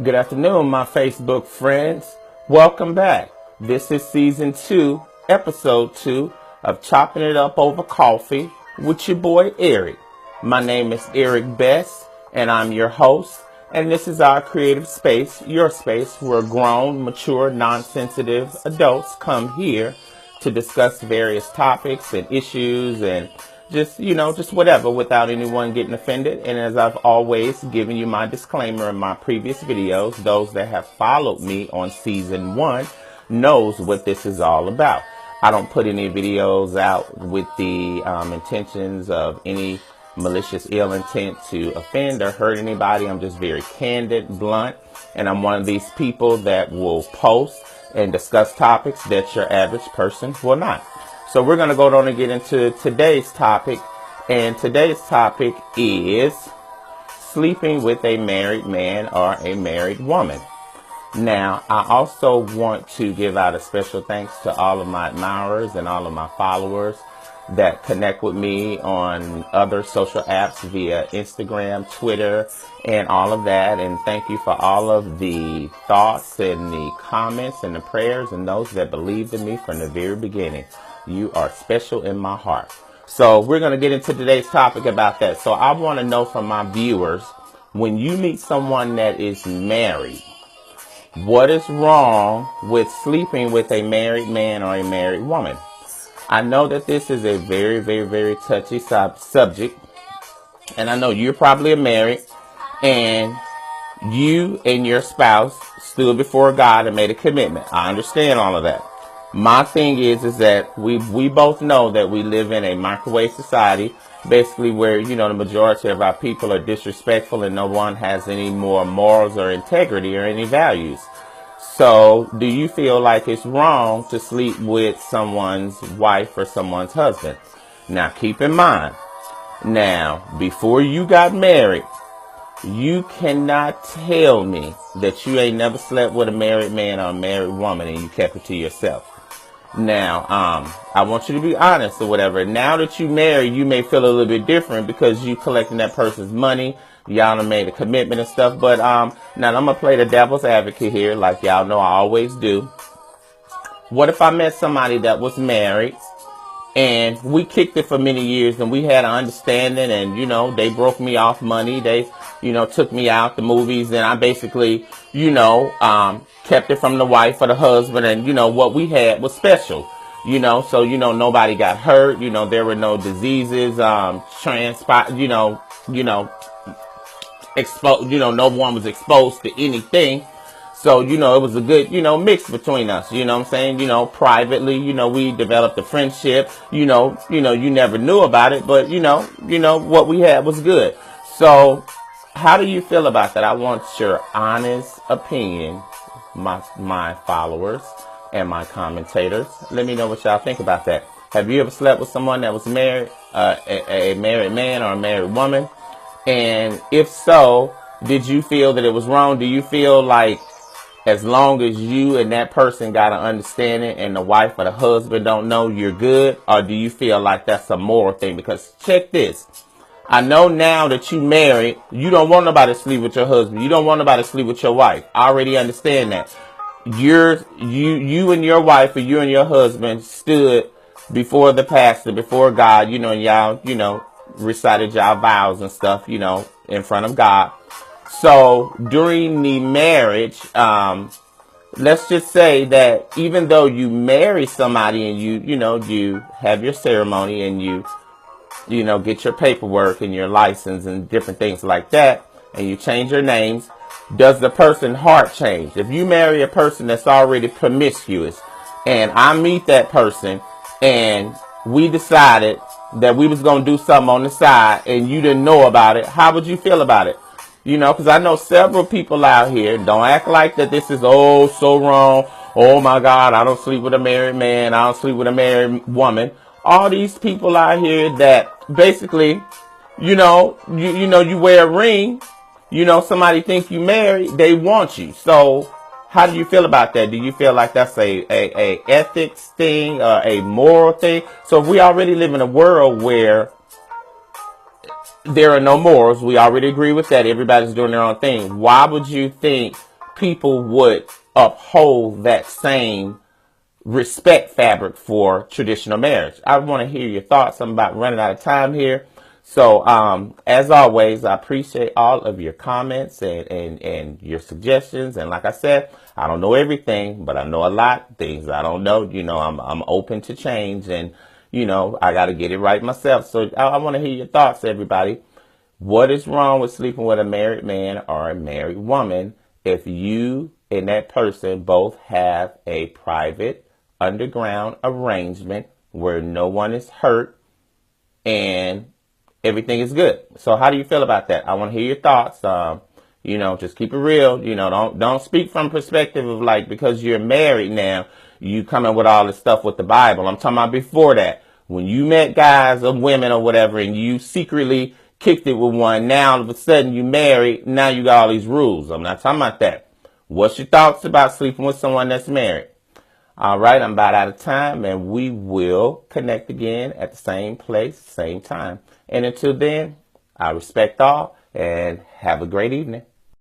Good afternoon, my Facebook friends. Welcome back. This is season 2, episode 2 of Chopping It Up Over Coffee with your boy Eric. My name is Eric Best, and I'm your host. And this is our creative space, your space, where grown, mature, non-sensitive adults come here to discuss various topics and issues and just whatever without anyone getting offended. And as I've always given you my disclaimer in my previous videos, those that have followed me on season 1 knows what this is all about. I don't put any videos out with the intentions of any malicious ill intent to offend or hurt anybody. I'm just very candid, blunt, and I'm one of these people that will post and discuss topics that your average person will not. So we're going to go on and get into today's topic. And today's topic is sleeping with a married man or a married woman. Now, I also want to give out a special thanks to all of my admirers and all of my followers that connect with me on other social apps via Instagram, Twitter, and all of that. And thank you for all of the thoughts and the comments and the prayers and those that believed in me from the very beginning. You are special in my heart. So we're going to get into today's topic about that. So I want to know from my viewers, when you meet someone that is married, what is wrong with sleeping with a married man or a married woman? I know that this is a very, very, very touchy subject. And I know you're probably married and you and your spouse stood before God and made a commitment. I understand all of that. My thing is that we both know that we live in a microwave society, basically where, the majority of our people are disrespectful and no one has any more morals or integrity or any values. So do you feel like it's wrong to sleep with someone's wife or someone's husband? Now, keep in mind, before you got married, you cannot tell me that you ain't never slept with a married man or a married woman and you kept it to yourself. Now, I want you to be honest or whatever. Now that you married, you may feel a little bit different because you collecting that person's money. Y'all done made a commitment and stuff. But now I'm going to play the devil's advocate here like y'all know I always do. What if I met somebody that was married and we kicked it for many years and we had an understanding and, they broke me off money. They, took me out the movies and I basically, kept it from the wife or the husband and, what we had was special, so, nobody got hurt. There were no diseases, exposed, no one was exposed to anything. So, it was a good, mix between us, you know what I'm saying? Privately, we developed a friendship, you never knew about it, but, what we had was good. So how do you feel about that? I want your honest opinion, my followers and my commentators. Let me know what y'all think about that. Have you ever slept with someone that was married, a married man or a married woman? And if so, did you feel that it was wrong? Do you feel like as long as you and that person got an understanding and the wife or the husband don't know, you're good? Or do you feel like that's a moral thing? Because check this. I know now that you married, you don't want nobody to sleep with your husband. You don't want nobody to sleep with your wife. I already understand that. You and your wife or you and your husband stood before the pastor, before God, and y'all, recited y'all vows and stuff, in front of God. So during the marriage, let's just say that even though you marry somebody and you have your ceremony and you get your paperwork and your license and different things like that, and you change your names, does the person's heart change? If you marry a person that's already promiscuous and I meet that person and we decided that we was going to do something on the side and you didn't know about it, how would you feel about it? Because I know several people out here, don't act like that this is, so wrong. Oh my God, I don't sleep with a married man. I don't sleep with a married woman. All these people out here that basically, you wear a ring, somebody think you married, they want you. So how do you feel about that? Do you feel like that's a ethics thing or a moral thing? So if we already live in a world where there are no morals, we already agree with that, everybody's doing their own thing, why would you think people would uphold that same respect fabric for traditional marriage. I want to hear your thoughts. I'm about running out of time here. So, as always, I appreciate all of your comments and your suggestions. And like I said, I don't know everything, but I know a lot. Things I don't know, I'm open to change, and, I got to get it right myself. So I want to hear your thoughts, everybody. What is wrong with sleeping with a married man or a married woman if you and that person both have a private underground arrangement where no one is hurt and everything is good? So how do you feel about that? I want to hear your thoughts. Just keep it real. Don't speak from perspective of like, because you're married now, you coming with all this stuff with the Bible. I'm talking about before that, when you met guys or women or whatever, and you secretly kicked it with one. Now all of a sudden you married. Now you got all these rules. I'm not talking about that. What's your thoughts about sleeping with someone that's married? All right, I'm about out of time, and we will connect again at the same place, same time. And until then, I respect all, and have a great evening.